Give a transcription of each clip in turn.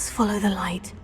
Just follow the light.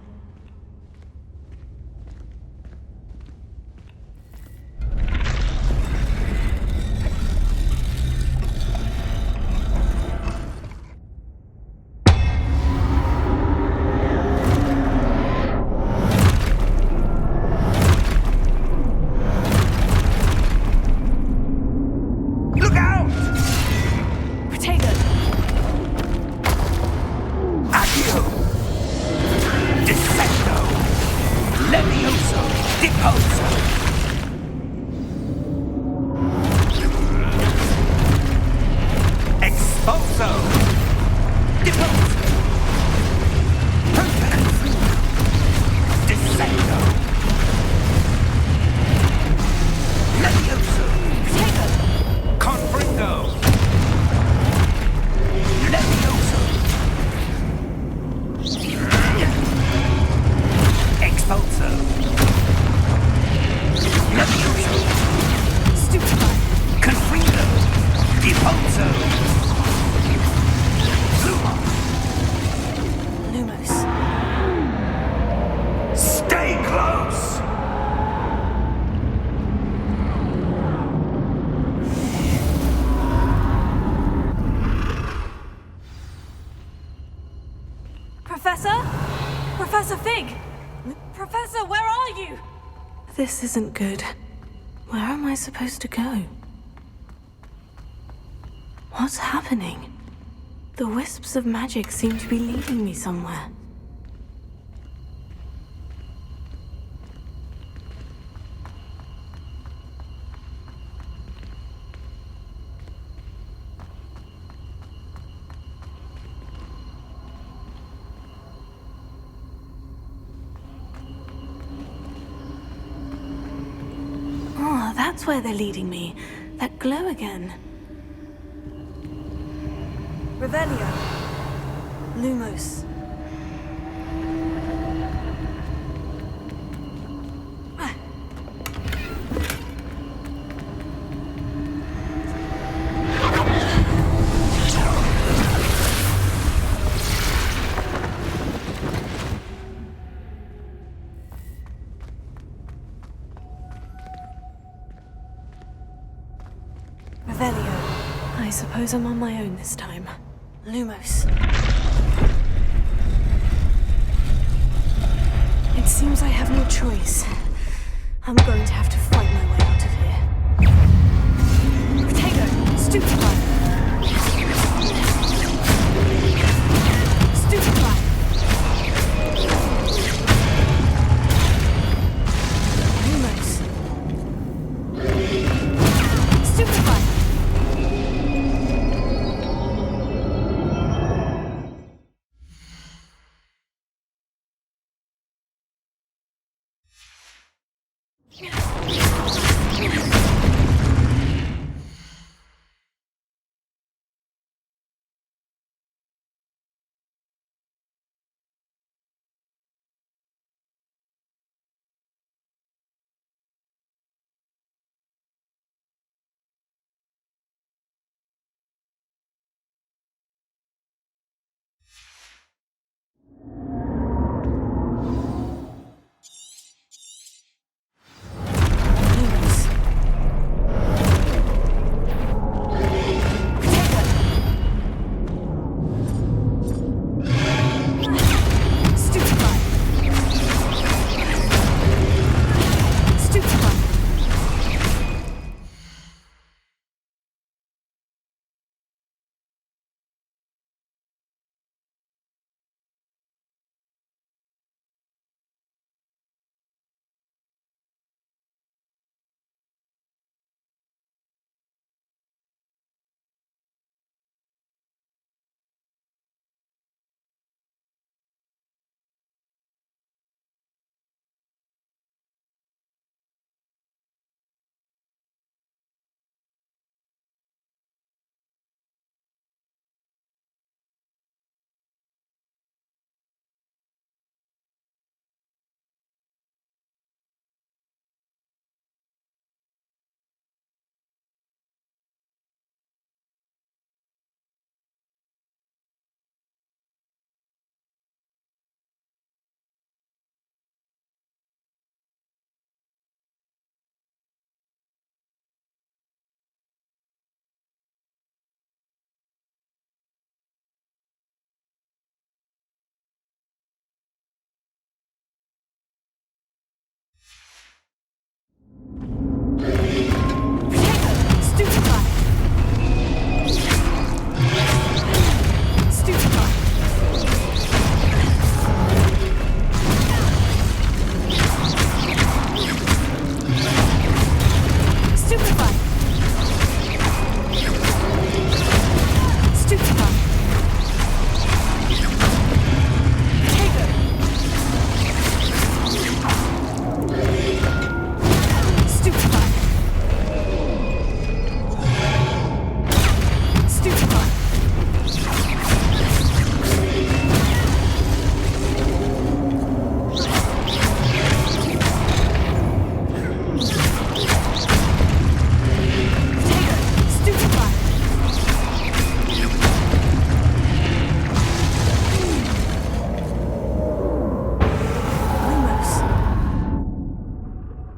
Professor Fig! Professor, where are you? This isn't good. Where am I supposed to go? What's happening? The wisps of magic seem to be leading me somewhere. That's where they're leading me. That glow again. Revelio. Lumos. I suppose I'm on my own this time. Lumos. It seems I have no choice. I'm going to have to fight my way out of here. Potato! Stupefy! Stupefy! Lumos. Stupefy!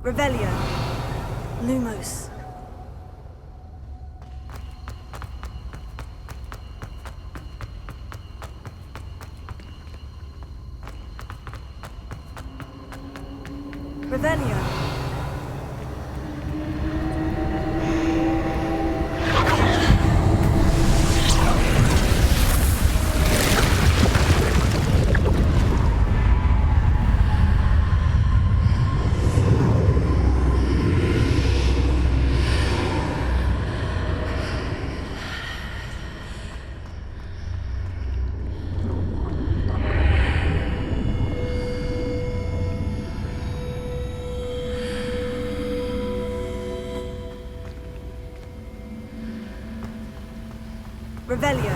Revelio. Lumos. Revelio. Revelio.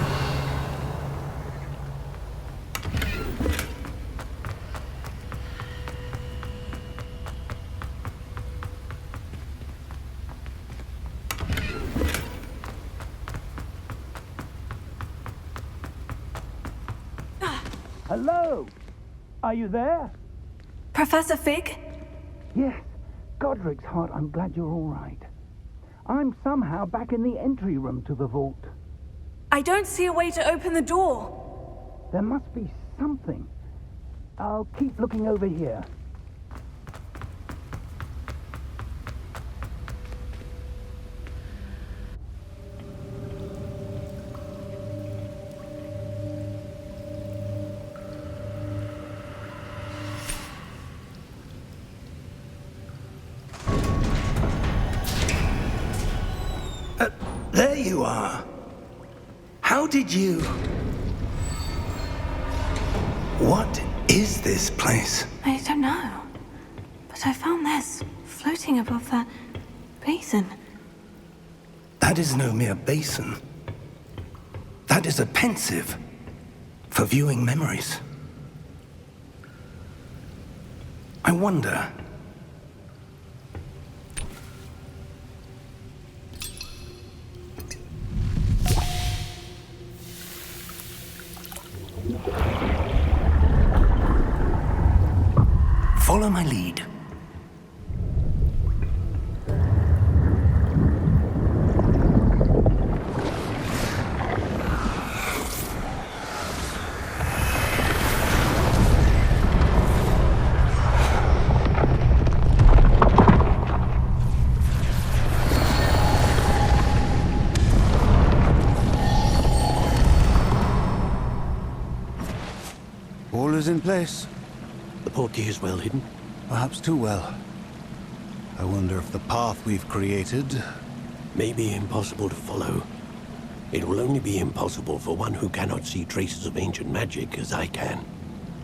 Hello? Are you there? Professor Fig? Yes. Godric's heart, I'm glad you're all right. I'm somehow back in the entry room to the vault. I don't see a way to open the door. There must be something. I'll keep looking over here. There you are. How did you... What is this place? I don't know. But I found this floating above that basin. That is no mere basin. That is a pensive for viewing memories. I wonder... Follow my lead. All is in place. The portkey is well hidden. Perhaps too well. I wonder if the path we've created... May be impossible to follow. It will only be impossible for one who cannot see traces of ancient magic as I can.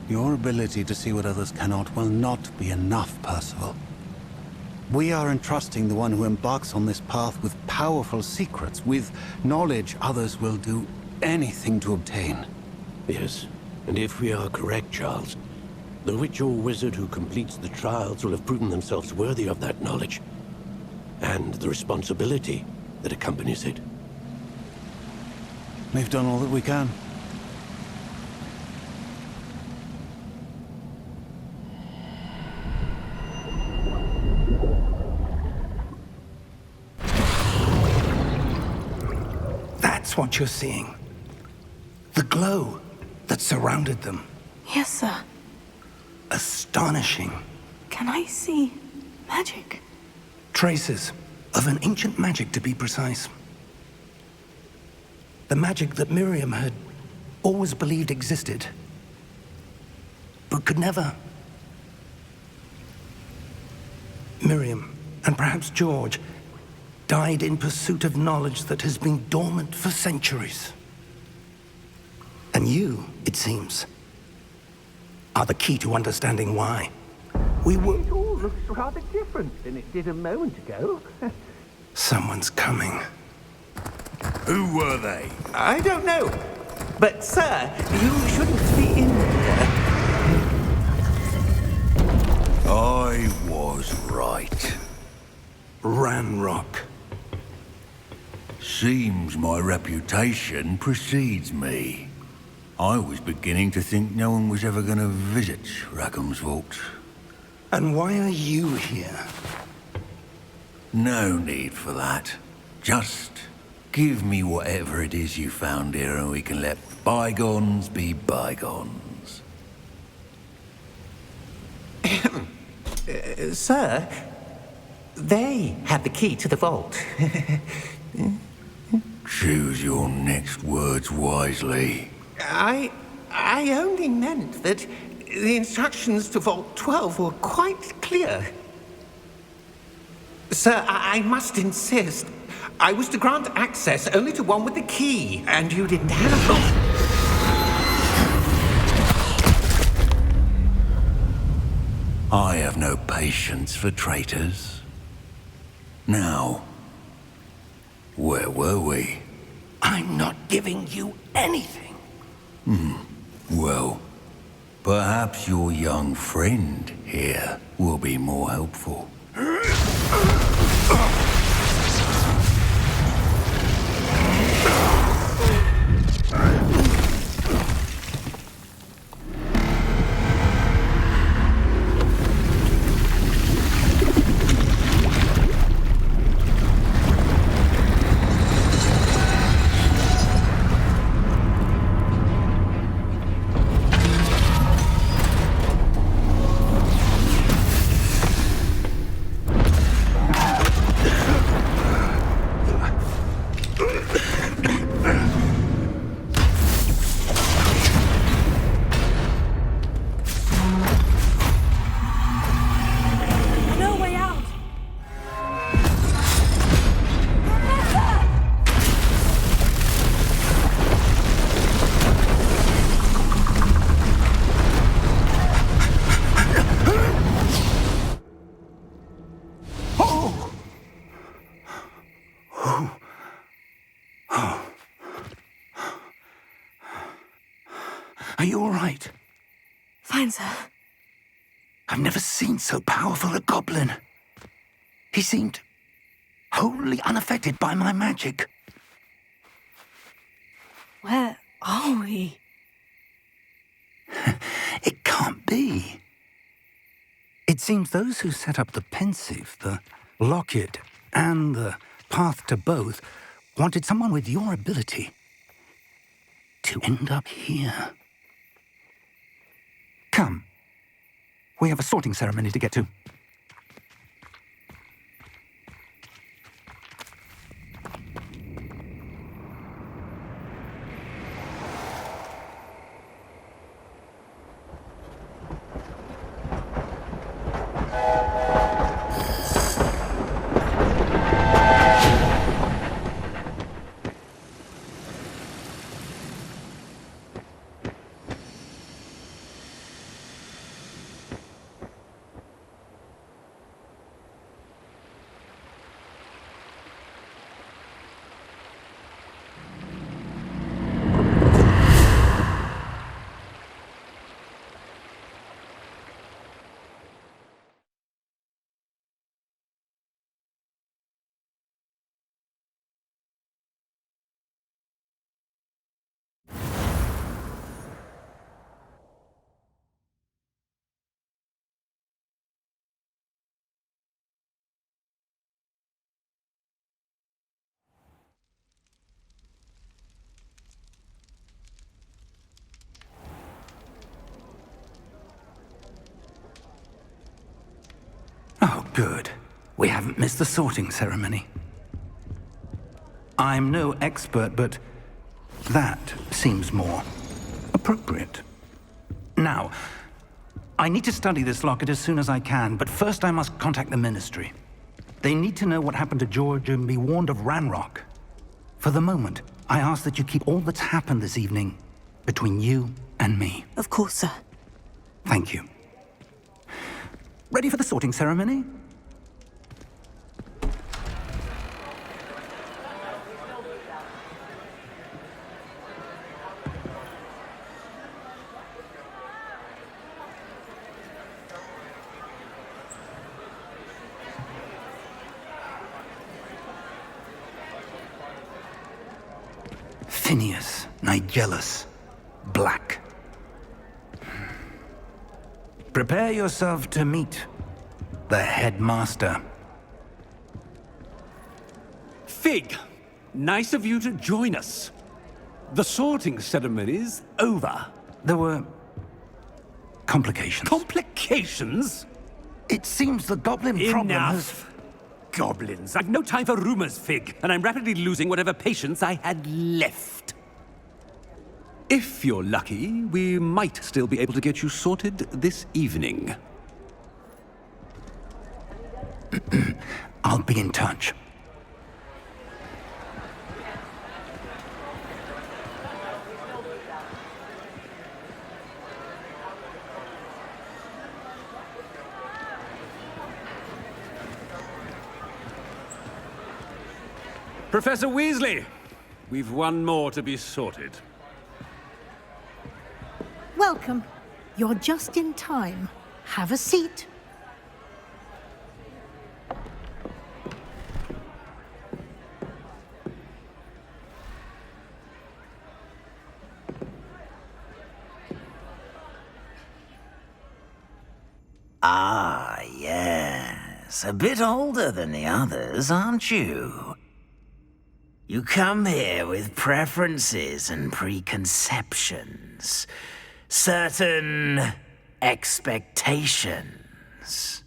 Your ability to see what others cannot will not be enough, Percival. We are entrusting the one who embarks on this path with powerful secrets, with knowledge others will do anything to obtain. Yes, and if we are correct, Charles, the witch or wizard who completes the trials will have proven themselves worthy of that knowledge, and the responsibility that accompanies it. We've done all that we can. That's what you're seeing. The glow that surrounded them. Yes, sir. Astonishing. Can I see magic? Traces of an ancient magic, to be precise. The magic that Miriam had always believed existed, but could never. Miriam, and perhaps George, died in pursuit of knowledge that has been dormant for centuries. And you, it seems, are the key to understanding why. It all looks rather different than it did a moment ago. Someone's coming. Who were they? I don't know. But, sir, you shouldn't be in here. I was right. Ranrock. Seems my reputation precedes me. I was beginning to think no one was ever going to visit Rackham's vault. And why are you here? No need for that. Just give me whatever it is you found here and we can let bygones be bygones. Sir, they had the key to the vault. Choose your next words wisely. I only meant that the instructions to Vault 12 were quite clear. Sir, I must insist. I was to grant access only to one with the key, and you didn't have it. I have no patience for traitors. Now, where were we? I'm not giving you anything. Well, perhaps your young friend here will be more helpful. No way out! Are you all right? Fine, sir. I've never seen so powerful a goblin. He seemed wholly unaffected by my magic. Where are we? It can't be. It seems those who set up the pensive, the locket, and the path to both wanted someone with your ability to end up here. Come. We have a sorting ceremony to get to. Oh, good. We haven't missed the sorting ceremony. I'm no expert, but that seems more appropriate. Now, I need to study this locket as soon as I can, but first I must contact the Ministry. They need to know what happened to George and be warned of Ranrock. For the moment, I ask that you keep all that's happened this evening between you and me. Of course, sir. Thank you. Ready for the sorting ceremony? Phineas, Nigellus, Black. Prepare yourself to meet The headmaster. Fig, nice of you to join us. The sorting ceremony's over. There were complications. Complications? It seems the goblin problem has... Enough! Goblins. I've no time for rumors, Fig, and I'm rapidly losing whatever patience I had left. If you're lucky, we might still be able to get you sorted this evening. I'll be in touch. Professor Weasley, we've one more to be sorted. Welcome. You're just in time. Have a seat. Ah, yes. A bit older than the others, aren't you? You come here with preferences and preconceptions. Certain expectations.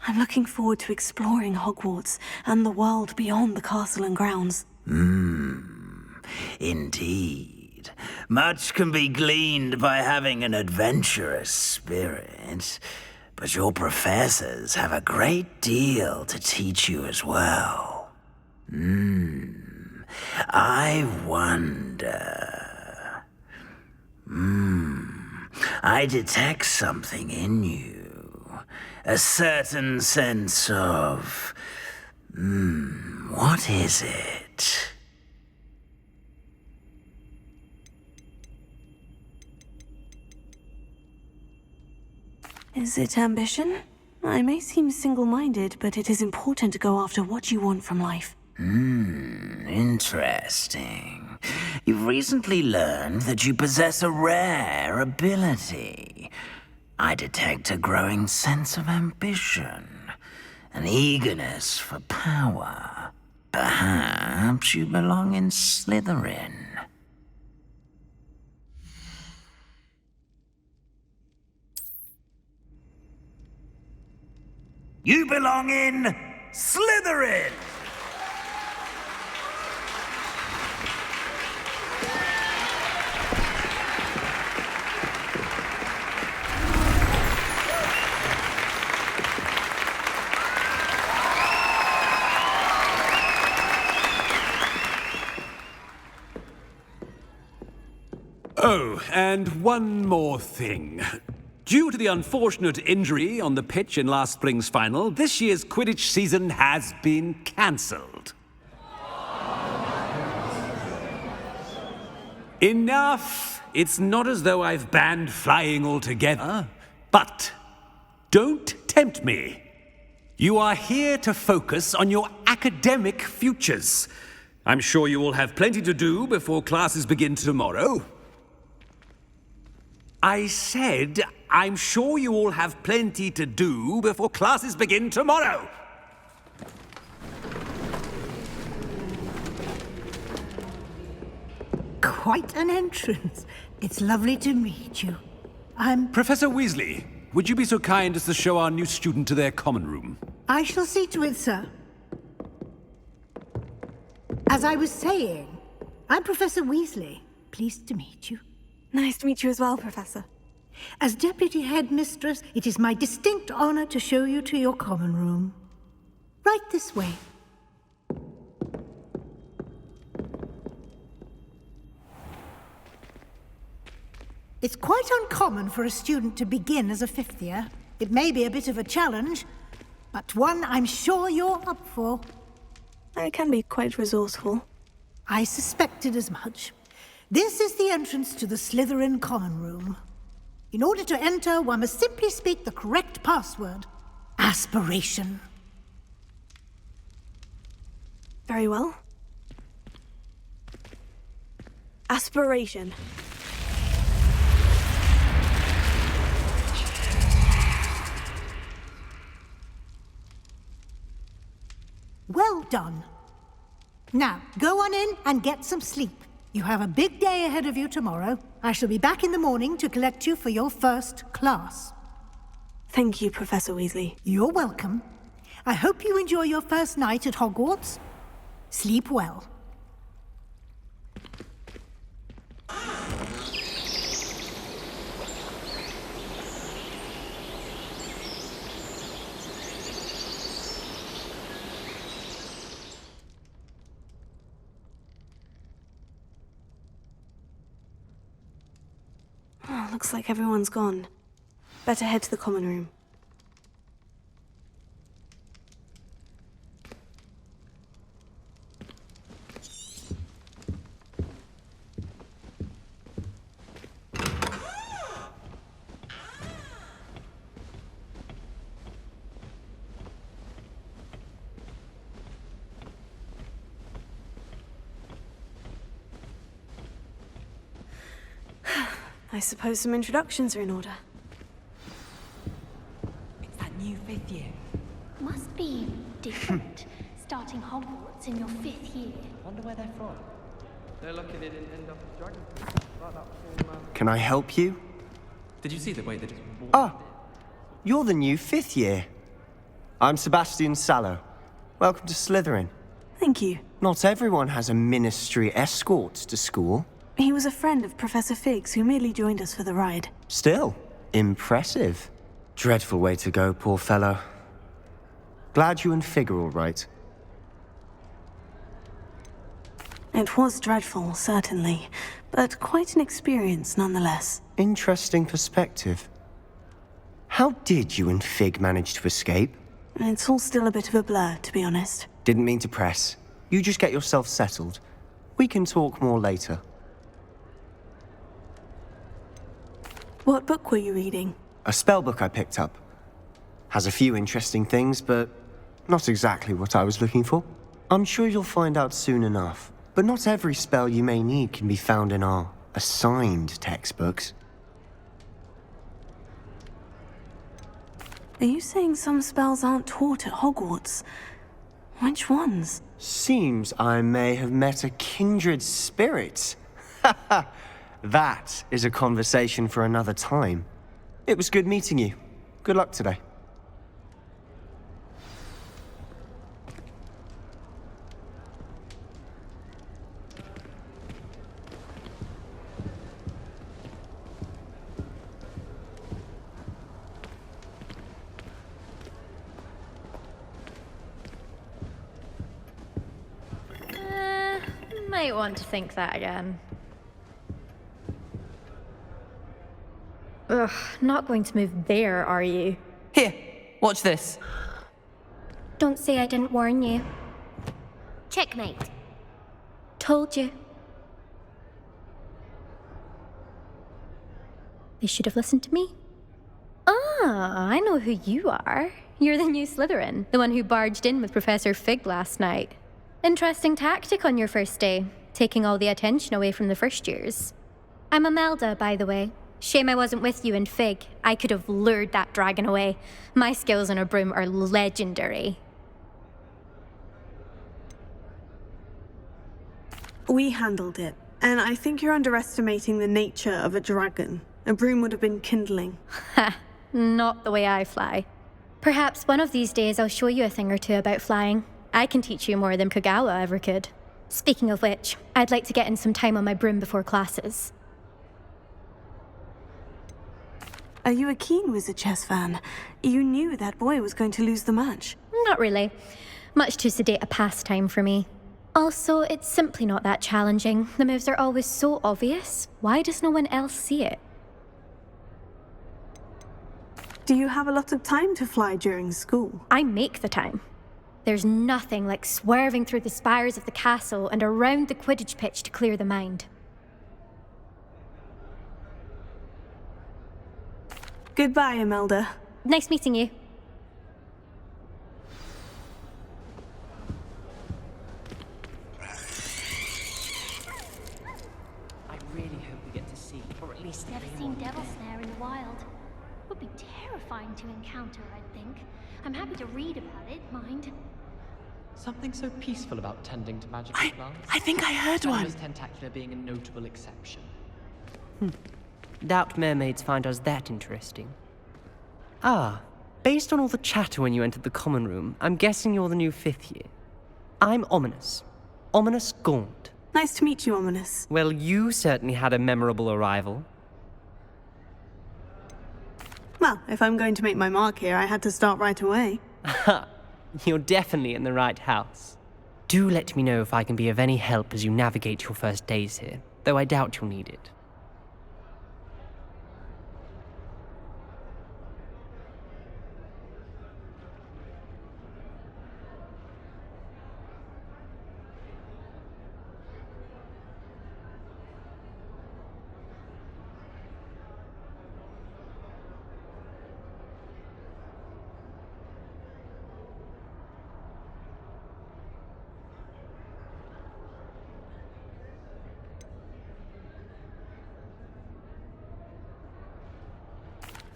I'm looking forward to exploring Hogwarts and the world beyond the castle and grounds. Indeed. Much can be gleaned by having an adventurous spirit, but your professors have a great deal to teach you as well. I wonder... I detect something in you. A certain sense of... what is it? Is it ambition? I may seem single-minded, but it is important to go after what you want from life. Interesting. You've recently learned that you possess a rare ability. I detect a growing sense of ambition, an eagerness for power. Perhaps you belong in Slytherin. You belong in Slytherin! Oh, and one more thing. Due to the unfortunate injury on the pitch in last spring's final, this year's Quidditch season has been cancelled. Enough! It's not as though I've banned flying altogether. But don't tempt me. You are here to focus on your academic futures. I'm sure you will have plenty to do before classes begin tomorrow. I said, I'm sure you all have plenty to do before classes begin tomorrow. Quite an entrance. It's lovely to meet you. Professor Weasley, would you be so kind as to show our new student to their common room? I shall see to it, sir. As I was saying, I'm Professor Weasley. Pleased to meet you. Nice to meet you as well, Professor. As Deputy Headmistress, it is my distinct honor to show you to your common room. Right this way. It's quite uncommon for a student to begin as a fifth year. It may be a bit of a challenge, but one I'm sure you're up for. I can be quite resourceful. I suspected as much. This is the entrance to the Slytherin common room. In order to enter, one must simply speak the correct password. Aspiration. Very well. Aspiration. Well done. Now, go on in and get some sleep. You have a big day ahead of you tomorrow. I shall be back in the morning to collect you for your first class. Thank you, Professor Weasley. You're welcome. I hope you enjoy your first night at Hogwarts. Sleep well. Oh, looks like everyone's gone. Better head to the common room. I suppose some introductions are in order. It's that new fifth year. Must be different, starting Hogwarts in your fifth year. Wonder where they're from. They're lucky they didn't end up as dragon fruit, like that poor man. Can I help you? Did you see the way they just walked Ah, you're the new fifth year. I'm Sebastian Sallow. Welcome to Slytherin. Thank you. Not everyone has a ministry escort to school. He was a friend of Professor Fig's who merely joined us for the ride. Still, impressive. Dreadful way to go, poor fellow. Glad you and Fig are all right. It was dreadful, certainly, but quite an experience nonetheless. Interesting perspective. How did you and Fig manage to escape? It's all still a bit of a blur, to be honest. Didn't mean to press. You just get yourself settled. We can talk more later. What book were you reading? A spell book I picked up. Has a few interesting things, but not exactly what I was looking for. I'm sure you'll find out soon enough. But not every spell you may need can be found in our assigned textbooks. Are you saying some spells aren't taught at Hogwarts? Which ones? Seems I may have met a kindred spirit. Ha ha! That is a conversation for another time. It was good meeting you. Good luck today. Might want to think that again. Ugh, not going to move there, are you? Here, watch this. Don't say I didn't warn you. Checkmate. Told you. They should have listened to me. Ah, I know who you are. You're the new Slytherin, the one who barged in with Professor Fig last night. Interesting tactic on your first day, taking all the attention away from the first years. I'm Imelda, by the way. Shame I wasn't with you in Fig. I could have lured that dragon away. My skills on a broom are legendary. We handled it, and I think you're underestimating the nature of a dragon. A broom would have been kindling. Ha, not the way I fly. Perhaps one of these days I'll show you a thing or two about flying. I can teach you more than Kogawa ever could. Speaking of which, I'd like to get in some time on my broom before classes. Are you a keen Wizard chess fan? You knew that boy was going to lose the match. Not really. Much too sedate a pastime for me. Also, it's simply not that challenging. The moves are always so obvious. Why does no one else see it? Do you have a lot of time to fly during school? I make the time. There's nothing like swerving through the spires of the castle and around the Quidditch pitch to clear the mind. Goodbye, Imelda. Nice meeting you. I really hope we get to see, or at least Never seen Devil Snare in the wild. Would be terrifying to encounter, I think. I'm happy to read about it, mind. Something so peaceful about tending to magical plants. I think I heard one. Animus Tentacular being a notable exception. Doubt mermaids find us that interesting. Ah, based on all the chatter when you entered the common room, I'm guessing you're the new 5th year. I'm Ominous. Ominous Gaunt. Nice to meet you, Ominous. Well, you certainly had a memorable arrival. Well, if I'm going to make my mark here, I had to start right away. Ha! You're definitely in the right house. Do let me know if I can be of any help as you navigate your first days here, though I doubt you'll need it.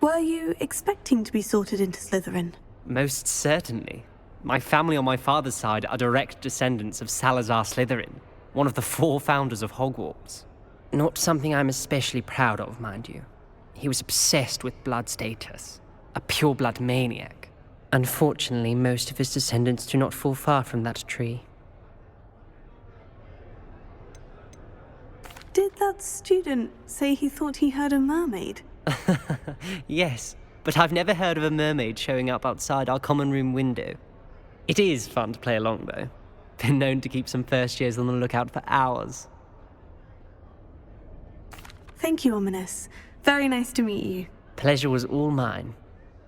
Were you expecting to be sorted into Slytherin? Most certainly. My family on my father's side are direct descendants of Salazar Slytherin, one of the 4 founders of Hogwarts. Not something I'm especially proud of, mind you. He was obsessed with blood status, a pure-blood maniac. Unfortunately, most of his descendants do not fall far from that tree. Did that student say he thought he heard a mermaid? Yes, but I've never heard of a mermaid showing up outside our common room window. It is fun to play along, though. Been known to keep some first years on the lookout for hours. Thank you, Ominous. Very nice to meet you. Pleasure was all mine.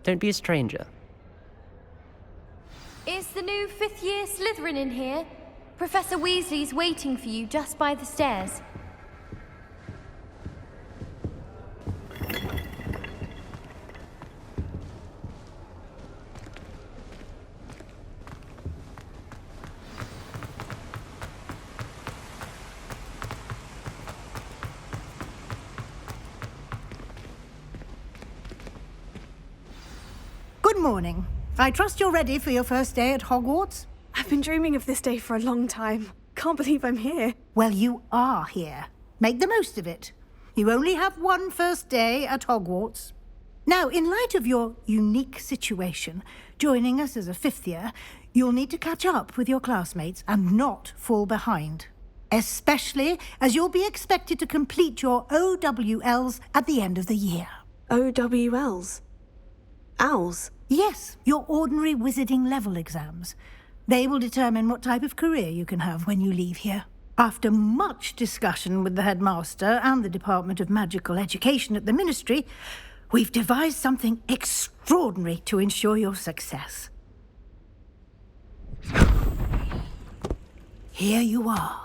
Don't be a stranger. Is the new 5th year Slytherin in here? Professor Weasley's waiting for you just by the stairs. Good morning. I trust you're ready for your first day at Hogwarts? I've been dreaming of this day for a long time. Can't believe I'm here. Well, you are here. Make the most of it. You only have one first day at Hogwarts. Now, in light of your unique situation, joining us as a 5th year, you'll need to catch up with your classmates and not fall behind. Especially as you'll be expected to complete your OWLs at the end of the year. OWLs? Owls? Yes, your ordinary wizarding level exams. They will determine what type of career you can have when you leave here. After much discussion with the headmaster and the Department of Magical Education at the Ministry, we've devised something extraordinary to ensure your success. Here you are.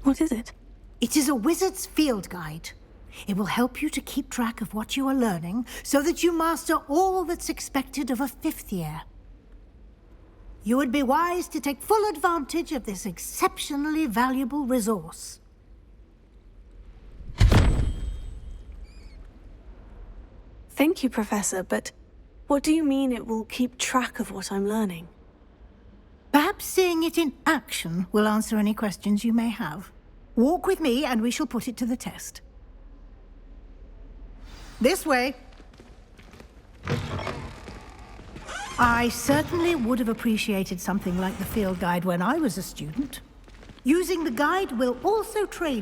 What is it? It is a wizard's field guide. It will help you to keep track of what you are learning so that you master all that's expected of a 5th year. You would be wise to take full advantage of this exceptionally valuable resource. Thank you, Professor, but what do you mean it will keep track of what I'm learning? Perhaps seeing it in action will answer any questions you may have. Walk with me and we shall put it to the test. This way. I certainly would have appreciated something like the field guide when I was a student. Using the guide will also train